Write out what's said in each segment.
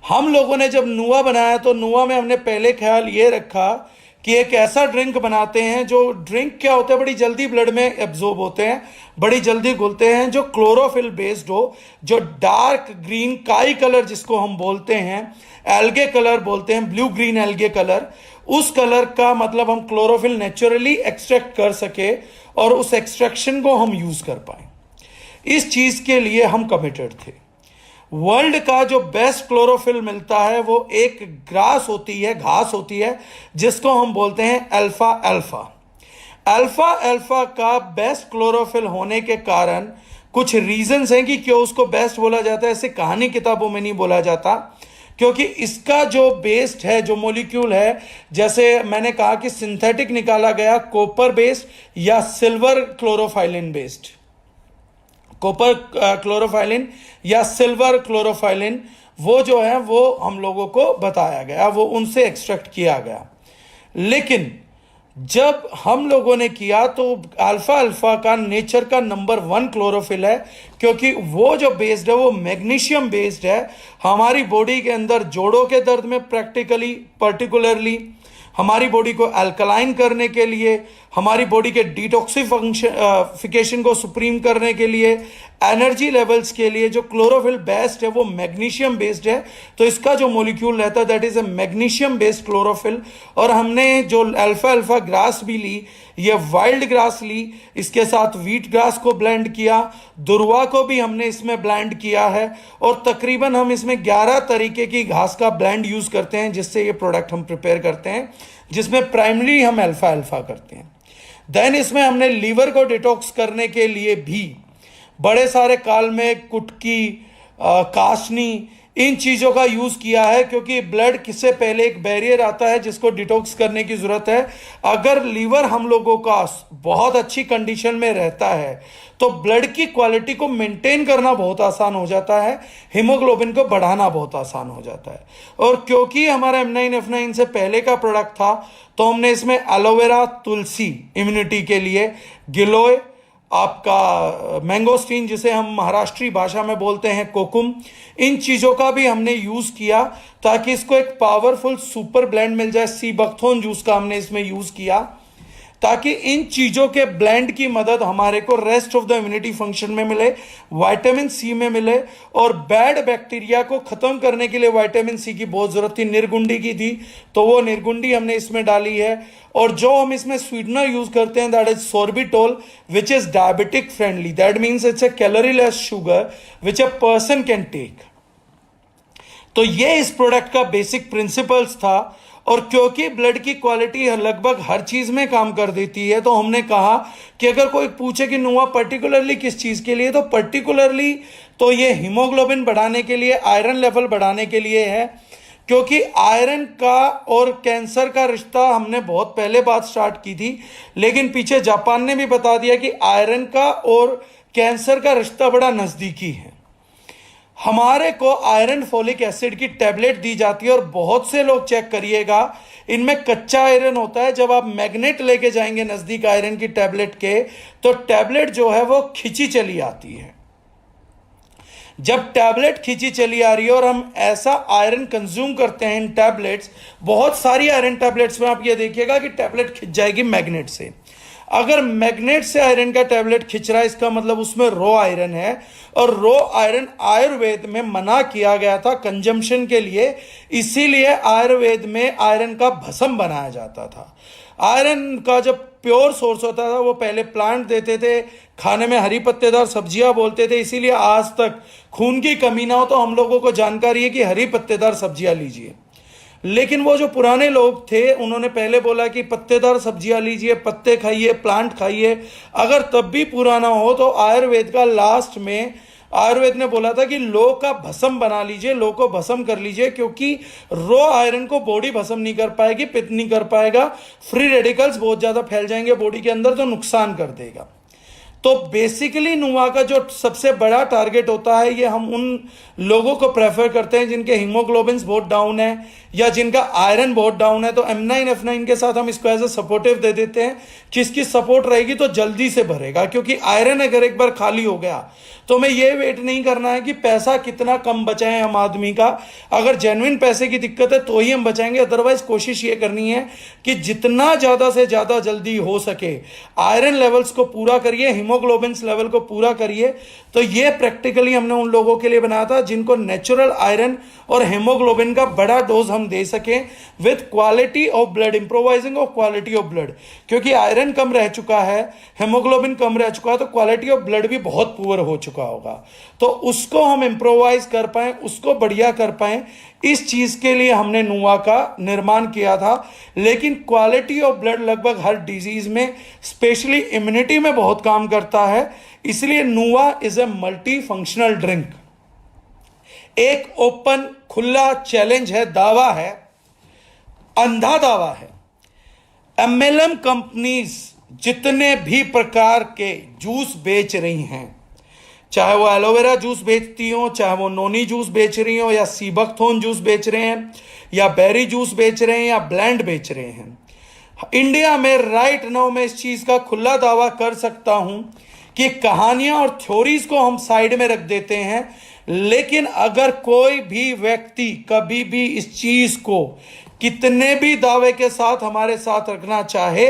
हम लोगों ने जब नुआ बनाया तो नुआ में हमने पहले ख्याल ये रखा कि एक ऐसा ड्रिंक बनाते हैं जो ड्रिंक क्या होता है, बड़ी जल्दी ब्लड में एब्जॉर्ब होते हैं, बड़ी जल्दी घुलते हैं, जो क्लोरोफिल बेस्ड हो, जो डार्क ग्रीन काई कलर जिसको हम बोलते हैं, एल्गे कलर बोलते हैं, ब्लू ग्रीन एल्गे कलर, उस कलर का मतलब हम क्लोरोफिल नेचुरली एक्सट्रैक्ट कर सके और उस एक्सट्रैक्शन को हम यूज कर पाए। इस चीज के लिए हम कमिटेड थे। वर्ल्ड का जो बेस्ट क्लोरोफिल मिलता है वो एक ग्रास होती है, घास होती है, जिसको हम बोलते हैं अल्फा अल्फा। अल्फा अल्फा का बेस्ट क्लोरोफिल होने के कारण कुछ रीजंस हैं कि क्यों उसको बेस्ट बोला जाता है। ऐसे कहानी किताबों में नहीं बोला जाता, क्योंकि इसका जो बेस्ड है, जो मॉलिक्यूल है, जैसे मैंने कहा कि सिंथेटिक निकाला गया कॉपर बेस्ड या सिल्वर क्लोरोफाइलिन बेस्ड, कॉपर क्लोरोफाइलिन या सिल्वर क्लोरोफाइलिन, वो जो है वो हम लोगों को बताया गया, वो उनसे एक्सट्रैक्ट किया गया। लेकिन जब हम लोगों ने किया तो अल्फा अल्फा का नेचर का नंबर 1 क्लोरोफिल है, क्योंकि वो जो बेस्ड है वो मैग्नीशियम बेस्ड है। हमारी बॉडी के अंदर जोड़ों के दर्द में पर्टिकुलरली हमारी बॉडी को अल्कलाइन करने के लिए, हमारी बॉडी के डिटॉक्सिफिकेशन को सुप्रीम करने के लिए, एनर्जी लेवल्स के लिए जो क्लोरोफिल बेस्ड है वो मैग्नीशियम बेस्ड है। तो इसका जो मॉलिक्यूल रहता है that is a magnesium based chlorophyll. और हमने जो अल्फा अल्फा ग्रास भी ली, ये वाइल्ड ग्रास ली, इसके साथ व्हीट ग्रास को ब्लेंड किया, दुर्वा को भी हमने इसमें ब्लेंड किया है, और तकरीबन हम इसमें 11 तरीके की घास का ब्लेंड यूज करते हैं जिससे ये प्रोडक्ट हम प्रिपेयर करते हैं, जिसमें प्राइमरी हम अल्फा अल्फा करते हैं। देन इसमें हमने लीवर को डिटॉक्स करने के लिए भी बड़े सारे काल में कुटकी, काशनी, इन चीजों का यूज किया है, क्योंकि ब्लड किससे पहले एक बैरियर आता है जिसको डिटॉक्स करने की जरूरत है। अगर लीवर हम लोगों का बहुत अच्छी कंडीशन में रहता है तो ब्लड की क्वालिटी को मेंटेन करना बहुत आसान हो जाता है, हीमोग्लोबिन को बढ़ाना बहुत आसान हो जाता है। और क्योंकि हमारा M9F9 से पहले का प्रोडक्ट था तो हमने इसमें एलोवेरा, तुलसी इम्यूनिटी के लिए, गिलोय, आपका मैंगोस्टीन जिसे हम महाराष्ट्री भाषा में बोलते हैं कोकुम, इन चीजों का भी हमने यूज किया ताकि इसको एक पावरफुल सुपर ब्लेंड मिल जाए। सी बकथोर्न जूस का हमने इसमें यूज किया ताकि इन चीजों के ब्लेंड की मदद हमारे को rest of the immunity function में मिले, विटामिन सी में मिले, और बैड बैक्टीरिया को खत्म करने के लिए विटामिन सी की बहुत जरूरत थी, निर्गुंडी की थी, तो वो निर्गुंडी हमने इसमें डाली है। और जो हम इसमें स्वीटनर यूज करते हैं that is sorbitol, which is diabetic friendly, that means it's a calorie less sugar which a person can take. तो ये इस प्रोडक्ट का बेसिक प्रिंसिपल्स था। और क्योंकि ब्लड की क्वालिटी लगभग हर चीज में काम कर देती है, तो हमने कहा कि अगर कोई पूछे कि नुआ पर्टिकुलरली किस चीज के लिए, तो पर्टिकुलरली तो ये हीमोग्लोबिन बढ़ाने के लिए, आयरन लेवल बढ़ाने के लिए है। क्योंकि आयरन का और कैंसर का रिश्ता हमने बहुत पहले बात स्टार्ट की थी, लेकिन पीछे जापान ने भी बता दिया कि आयरन का और कैंसर का रिश्ता बड़ा नजदीकी है। हमारे को आयरन फोलिक एसिड की टैबलेट दी जाती है, और बहुत से लोग चेक करिएगा इनमें कच्चा आयरन होता है। जब आप मैग्नेट लेके जाएंगे नजदीक आयरन की टैबलेट के, तो टैबलेट जो है वो खिंची चली आती है। जब टैबलेट खींची चली आ रही है और हम ऐसा आयरन कंज्यूम करते हैं इन टैबलेट्स, बहुत सारी आयरन टैबलेट्स में आप ये देखिएगा कि टैबलेट खिंच जाएगी मैग्नेट से। अगर मैग्नेट से आयरन का टैबलेट खिंच रहा है, इसका मतलब उसमें रॉ आयरन है, और रॉ आयरन आयुर्वेद में मना किया गया था कंजम्पशन के लिए, इसीलिए आयुर्वेद में आयरन का भस्म बनाया जाता था। आयरन का जब प्योर सोर्स होता था वो पहले प्लांट देते थे, खाने में हरी पत्तेदार सब्जियां बोलते थे, इसीलिए आज तक खून की कमी ना हो तो हम लोगों को जानकारी है कि हरी पत्तेदार सब्जियां लीजिए। लेकिन वो जो पुराने लोग थे उन्होंने पहले बोला कि पत्तेदार सब्जियां लीजिए, पत्ते खाइए, प्लांट खाइए। अगर तब भी पूरा ना हो तो आयुर्वेद का लास्ट में आयुर्वेद ने बोला था कि लो का भस्म बना लीजिए, लो को भस्म कर लीजिए, क्योंकि रो आयरन को बॉडी भस्म नहीं कर पाएगी, पित्त नहीं कर पाएगा, फ्री रेडिकल्स बहुत ज्यादा फैल जाएंगे बॉडी के अंदर तो नुकसान कर देगा। तो बेसिकली नुआ का जो सबसे बड़ा टारगेट होता है, ये हम उन लोगों को प्रेफर करते हैं जिनके हीमोग्लोबिन बहुत डाउन है या जिनका आयरन बहुत डाउन है। तो M9 F9 के साथ हम इसको एज ए सपोर्टिव दे देते हैं कि इसकी सपोर्ट रहेगी तो जल्दी से भरेगा, क्योंकि आयरन अगर एक बार खाली हो गया तो हमें ये वेट नहीं करना है कि पैसा कितना कम बचाएं हम आदमी का। अगर जेन्युइन पैसे की दिक्कत है तो ही हम बचाएंगे, अदरवाइज कोशिश ये करनी है कि जितना ज्यादा से ज्यादा जल्दी हो सके आयरन लेवल्स को पूरा करिए, हीमोग्लोबिन लेवल को पूरा करिए। तो ये प्रैक्टिकली हमने उन लोगों के लिए बनाया था जिनको नेचुरल आयरन और हेमोग्लोबिन का बड़ा डोज हम दे सकें with quality of blood, improvising of quality of blood. क्योंकि आयरन कम रह चुका है, हेमोग्लोबिन कम रह चुका है, तो क्वालिटी ऑफ ब्लड भी बहुत पुअर हो चुका होगा। तो उसको हम इंप्रोवाइज कर पाए, उसको बढ़िया कर पाए, इस चीज के लिए हमने नुआ का निर्माण किया था। लेकिन क्वालिटी ऑफ ब्लड लगभग हर डिजीज में, स्पेशली इम्यूनिटी में बहुत काम करता है, इसलिए नुआ is a multi functional drink. एक ओपन खुला चैलेंज है, दावा है, अंधा दावा है। MLM कंपनीज जितने भी प्रकार के जूस बेच रही हैं, चाहे वो एलोवेरा जूस बेचती हो, चाहे वो नोनी जूस बेच रही हो, या सीबकथोन जूस बेच रहे हैं, या बेरी जूस बेच रहे हैं, या ब्लेंड बेच रहे हैं, इंडिया में राइट नाउ मैं इस चीज का खुला दावा कर सकता हूं कि कहानियां और थ्योरीज को हम साइड में रख देते हैं, लेकिन अगर कोई भी व्यक्ति कभी भी इस चीज को कितने भी दावे के साथ हमारे साथ रखना चाहे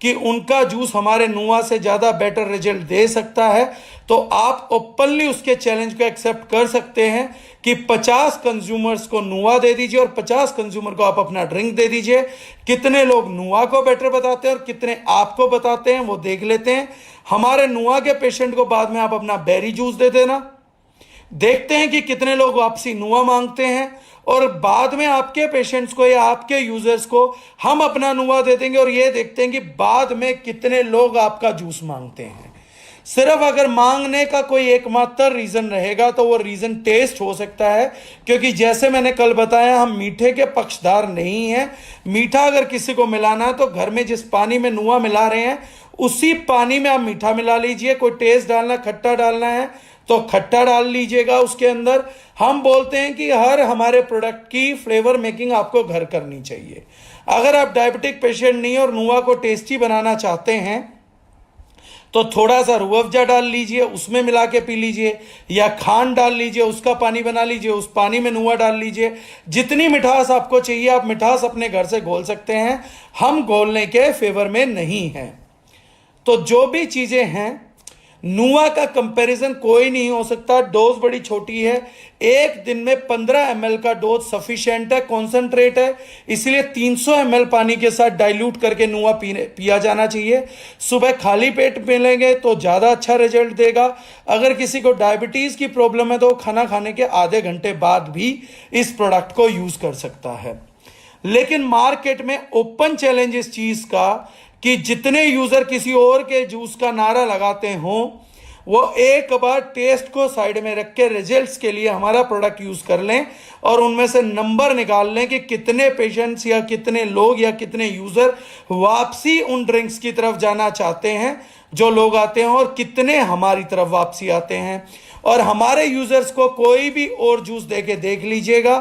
कि उनका जूस हमारे नुआ से ज्यादा बेटर रिजल्ट दे सकता है, तो आप ओपनली उसके चैलेंज को एक्सेप्ट कर सकते हैं कि 50 कंज्यूमर्स को नुआ दे दीजिए और 50 कंज्यूमर को आप अपना ड्रिंक दे दीजिए। कितने लोग नुआ को बेटर बताते हैं और कितने आपको बताते हैं वो देख लेते हैं। हमारे नुआ के पेशेंट को बाद में आप अपना बेरी जूस दे देना, देखते हैं कि कितने लोग वापसी नुआ मांगते हैं, और बाद में आपके पेशेंट्स को या आपके यूजर्स को हम अपना नुआ दे देंगे और ये देखते हैं कि बाद में कितने लोग आपका जूस मांगते हैं। सिर्फ अगर मांगने का कोई एकमात्र रीजन रहेगा तो वो रीजन टेस्ट हो सकता है, क्योंकि जैसे मैंने कल बताया हम मीठे के पक्षधार नहीं हैं। मीठा अगर किसी को मिलाना है तो घर में जिस पानी में नुआ मिला रहे हैं उसी पानी में आप मीठा मिला लीजिए। कोई टेस्ट डालना, खट्टा डालना है तो खट्टा डाल लीजिएगा उसके अंदर। हम बोलते हैं कि हर हमारे प्रोडक्ट की फ्लेवर मेकिंग आपको घर करनी चाहिए। अगर आप डायबिटिक पेशेंट नहीं और नुआ को टेस्टी बनाना चाहते हैं तो थोड़ा सा रूह अफ़ज़ा डाल लीजिए, उसमें मिला के पी लीजिए, या खांड डाल लीजिए, उसका पानी बना लीजिए, उस पानी में नुआ डाल लीजिए। जितनी मिठास आपको चाहिए आप मिठास अपने घर से घोल सकते हैं, हम घोलने के फेवर में नहीं हैं। तो जो भी चीजें हैं, नुआ का कंपैरिजन कोई नहीं हो सकता। डोज बड़ी छोटी है, एक दिन में 15 ml का डोज सफिशिएंट है, कॉन्सेंट्रेट है, इसलिए 300 ml पानी के साथ डाइल्यूट करके नुआ पिया जाना चाहिए। सुबह खाली पेट मिलेंगे तो ज़्यादा अच्छा रिजल्ट देगा। अगर किसी को डायबिटीज़ की प्रॉब्लम है तो खाना खाने के आधे घंटे बाद भी इस प्रोडक्ट को यूज़ कर सकता है। लेकिन मार्केट में ओपन चैलेंज इस चीज़ का कि जितने यूजर किसी और के जूस का नारा लगाते हों, वो एक बार टेस्ट को साइड में रख के रिजल्ट्स के लिए हमारा प्रोडक्ट यूज कर लें और उनमें से नंबर निकाल लें कि कितने पेशेंट्स या कितने लोग या कितने यूजर वापसी उन ड्रिंक्स की तरफ जाना चाहते हैं जो लोग आते हैं, और कितने हमारी तरफ वापसी आते हैं। और हमारे यूजर्स को कोई भी और जूस दे के देख लीजिएगा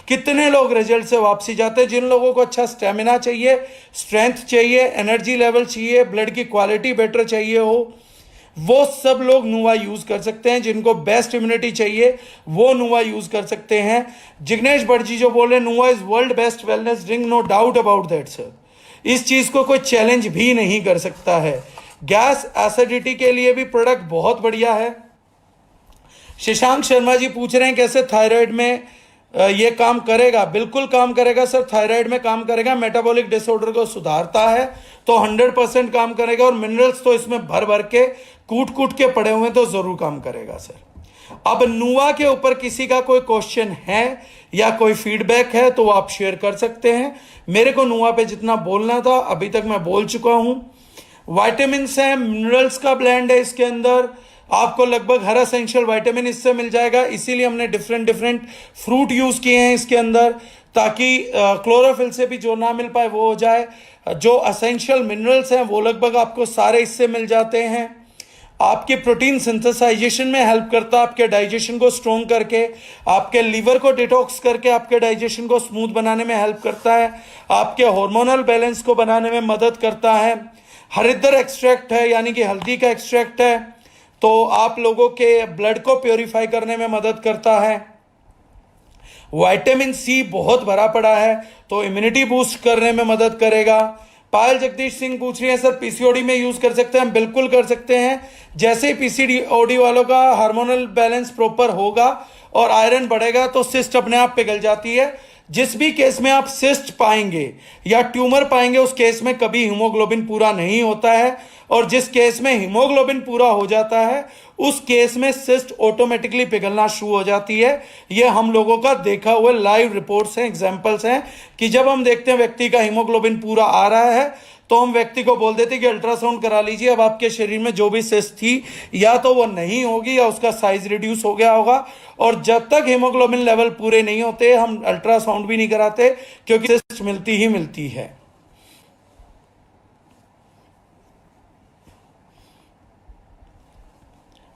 कितने लोग रिजल्ट से वापसी जाते हैं। जिन लोगों को अच्छा स्टेमिना चाहिए, स्ट्रेंथ चाहिए, एनर्जी लेवल चाहिए, ब्लड की क्वालिटी बेटर चाहिए हो, वो सब लोग नुआ यूज कर सकते हैं। जिनको बेस्ट इम्यूनिटी चाहिए वो नुआ यूज कर सकते हैं। जिग्नेश भट्ट जी जो बोल रहे हैं नुआ is world best wellness drink, no doubt about that sir. इस चीज को कोई चैलेंज भी नहीं कर सकता है। गैस एसिडिटी के लिए भी प्रोडक्ट बहुत बढ़िया है। शशांक शर्मा जी पूछ रहे हैं कैसे थायराइड में ये काम करेगा। बिल्कुल काम करेगा सर, थायराइड में काम करेगा, मेटाबॉलिक डिसऑर्डर को सुधारता है तो 100% काम करेगा, और मिनरल्स तो इसमें भर भर के कूट कूट के पड़े हुए तो जरूर काम करेगा सर। अब नुआ के ऊपर किसी का कोई क्वेश्चन है या कोई फीडबैक है तो आप शेयर कर सकते हैं। मेरे को नुआ पे जितना बोलना था अभी तक मैं बोल चुका हूं। विटामिन है, मिनरल्स का ब्लेंड है इसके अंदर, आपको लगभग हर एसेंशियल विटामिन इससे मिल जाएगा। इसीलिए हमने डिफरेंट फ्रूट यूज किए हैं इसके अंदर, ताकि क्लोरोफिल से भी जो ना मिल पाए वो हो जाए। जो एसेंशियल मिनरल्स हैं वो लगभग आपको सारे इससे मिल जाते हैं। आपकी प्रोटीन सिंथेसाइजेशन में हेल्प करता है, आपके डाइजेशन को स्ट्रोंग करके, आपके लीवर को डिटॉक्स करके आपके डाइजेशन को स्मूथ बनाने में हेल्प करता है, आपके हार्मोनल बैलेंस को बनाने में मदद करता है। हरिद्र एक्सट्रैक्ट है, यानी कि हल्दी का एक्सट्रैक्ट है, तो आप लोगों के ब्लड को प्योरीफाई करने में मदद करता है। विटामिन सी बहुत भरा पड़ा है, तो इम्यूनिटी बूस्ट करने में मदद करेगा। पायल जगदीश सिंह पूछ रही है सर पीसीओडी में यूज कर सकते हैं? बिल्कुल कर सकते हैं। जैसे ही पीसीओडी वालों का हार्मोनल बैलेंस प्रॉपर होगा और आयरन बढ़ेगा तो सिस्ट अपने आप पिघल जाती है। जिस भी केस में आप सिस्ट पाएंगे या ट्यूमर पाएंगे उस केस में कभी हीमोग्लोबिन पूरा नहीं होता है, और जिस केस में हीमोग्लोबिन पूरा हो जाता है उस केस में सिस्ट ऑटोमेटिकली पिघलना शुरू हो जाती है। ये हम लोगों का देखा हुआ लाइव रिपोर्ट्स हैं, एग्जांपल्स हैं कि जब हम देखते हैं व्यक्ति का हीमोग्लोबिन पूरा आ रहा है तो हम व्यक्ति को बोल देते कि अल्ट्रासाउंड करा लीजिए, अब आपके शरीर में जो भी सिस्ट थी या तो वो नहीं होगी या उसका साइज रिड्यूस हो गया होगा। और जब तक हीमोग्लोबिन लेवल पूरे नहीं होते हम अल्ट्रासाउंड भी नहीं कराते, क्योंकि सिस्ट मिलती ही मिलती है।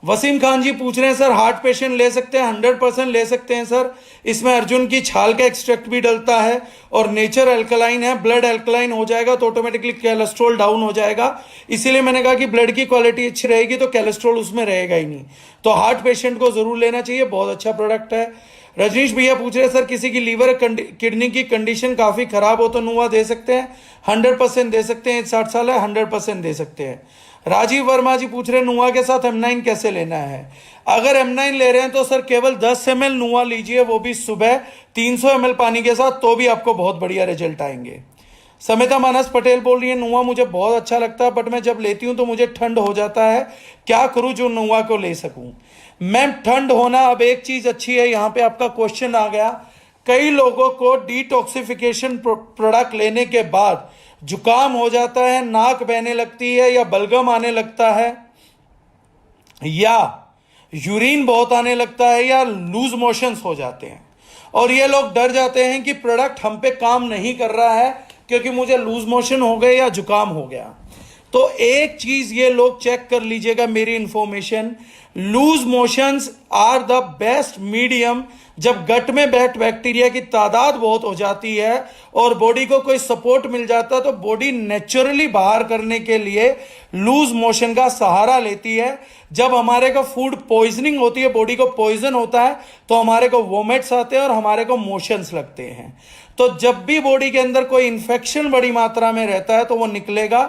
वसीम खान जी पूछ रहे हैं सर हार्ट पेशेंट ले सकते हैं? 100% ले सकते हैं सर। इसमें अर्जुन की छाल का एक्सट्रैक्ट भी डलता है और नेचर अल्कलाइन है। ब्लड अल्कलाइन हो जाएगा तो ऑटोमेटिकली कोलेस्ट्रॉल डाउन हो जाएगा। इसीलिए मैंने कहा कि ब्लड की क्वालिटी अच्छी रहेगी तो कोलेस्ट्रॉल उसमें रहेगा ही नहीं। तो हार्ट पेशेंट को जरूर लेना चाहिए, बहुत अच्छा प्रोडक्ट है। रजनीश भैया पूछ रहे हैं सर किसी की लीवर किडनी की कंडीशन काफी खराब हो तो नुआ दे सकते हैं? 100% दे सकते हैं। 60 साल है, 100% दे सकते हैं। राजीव वर्मा जी पूछ रहे हैं नुआ के साथ M9 कैसे लेना है? अगर M9 ले रहे हैं तो सर केवल 10 ml नुआ लीजिए, वो भी सुबह 300 ml पानी के साथ, तो भी आपको बहुत बढ़िया रिजल्ट आएंगे। समिता मानस पटेल बोल रही है नुआ मुझे बहुत अच्छा लगता है बट मैं जब लेती हूं तो मुझे ठंड हो जाता है, क्या करूं जो नुआ को ले सकूं? मैम ठंड होना, अब एक चीज अच्छी है, यहां पे आपका क्वेश्चन आ गया। कई लोगों को डिटॉक्सिफिकेशन प्रोडक्ट लेने के बाद जुकाम हो जाता है, नाक बहने लगती है या बलगम आने लगता है या यूरिन बहुत आने लगता है या लूज मोशंस हो जाते हैं, और ये लोग डर जाते हैं कि प्रोडक्ट हम पे काम नहीं कर रहा है क्योंकि मुझे लूज मोशन हो गए या जुकाम हो गया। तो एक चीज ये लोग चेक कर लीजिएगा, मेरी information, loose motions are the best medium जब गट में बैक्टीरिया की तादाद बहुत हो जाती है और बॉडी को कोई सपोर्ट मिल जाता है तो बॉडी नेचुरली बाहर करने के लिए लूज मोशन का सहारा लेती है। जब हमारे को फूड पॉइजनिंग होती है, बॉडी को पॉइजन होता है, तो हमारे को वोमिट्स आते हैं और हमारे को मोशंस लगते हैं। तो जब भी बॉडी के अंदर कोई इंफेक्शन बड़ी मात्रा में रहता है तो वो निकलेगा।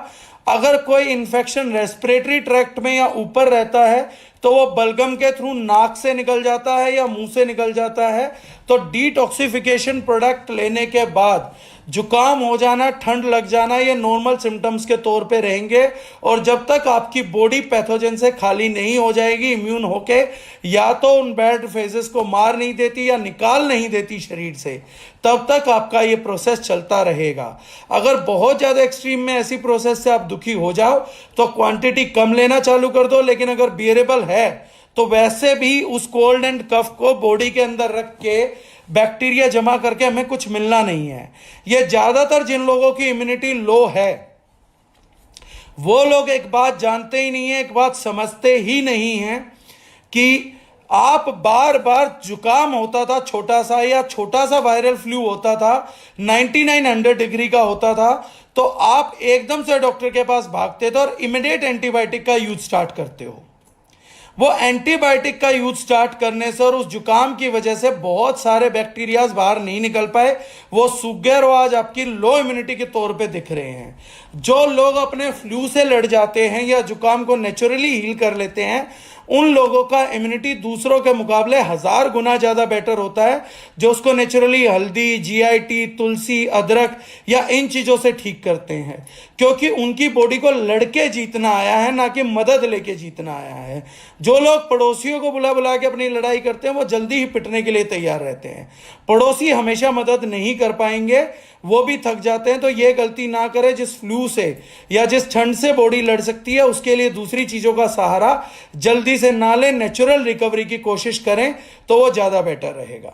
अगर कोई इंफेक्शन रेस्पिरेटरी ट्रैक्ट में या ऊपर रहता है तो वो बलगम के थ्रू नाक से निकल जाता है या मुंह से निकल जाता है। तो डिटॉक्सिफिकेशन प्रोडक्ट लेने के बाद जुकाम हो जाना, ठंड लग जाना, ये नॉर्मल सिम्टम्स के तौर पे रहेंगे। और जब तक आपकी बॉडी पैथोजन से खाली नहीं हो जाएगी इम्यून होके, या तो उन बैड फेजेस को मार नहीं देती या निकाल नहीं देती शरीर से, तब तक आपका ये प्रोसेस चलता रहेगा। अगर बहुत ज्यादा एक्सट्रीम में ऐसी प्रोसेस से आप दुखी हो जाओ तो क्वांटिटी कम लेना चालू कर दो, लेकिन अगर बियरेबल है तो वैसे भी उस कोल्ड एंड कफ को बॉडी के अंदर रख के बैक्टीरिया जमा करके हमें कुछ मिलना नहीं है। ये ज्यादातर जिन लोगों की इम्यूनिटी लो है वो लोग एक बात जानते ही नहीं है, एक बात समझते ही नहीं है कि आप बार बार जुकाम होता था छोटा सा या छोटा सा वायरल फ्लू होता था 99 डिग्री का होता था तो आप एकदम से डॉक्टर के पास भागते थे और इमीडिएट एंटीबायोटिक का यूज स्टार्ट करते हो। वो एंटीबायोटिक का यूज स्टार्ट करने से और उस जुकाम की वजह से बहुत सारे बैक्टीरियाज बाहर नहीं निकल पाए, वो सूख गए और आज आपकी लो इम्यूनिटी के तौर पे दिख रहे हैं। जो लोग अपने फ्लू से लड़ जाते हैं या जुकाम को नेचुरली हील कर लेते हैं उन लोगों का इम्यूनिटी दूसरों के मुकाबले 1000 गुना ज्यादा बेटर होता है, जो उसको नेचुरली हल्दी, जीआईटी, तुलसी, अदरक या इन चीजों से ठीक करते हैं, क्योंकि उनकी बॉडी को लड़के जीतना आया है, ना कि मदद लेके जीतना आया है। जो लोग पड़ोसियों को बुला बुला के अपनी लड़ाई करते हैं वो जल्दी ही पिटने के लिए तैयार रहते हैं। पड़ोसी हमेशा मदद नहीं कर पाएंगे, वो भी थक जाते हैं। तो ये गलती ना करें। जिस फ्लू से या जिस ठंड से बॉडी लड़ सकती है उसके लिए दूसरी चीजों का सहारा जल्दी से ना लें, नेचुरल रिकवरी की कोशिश करें तो वो ज्यादा बेटर रहेगा।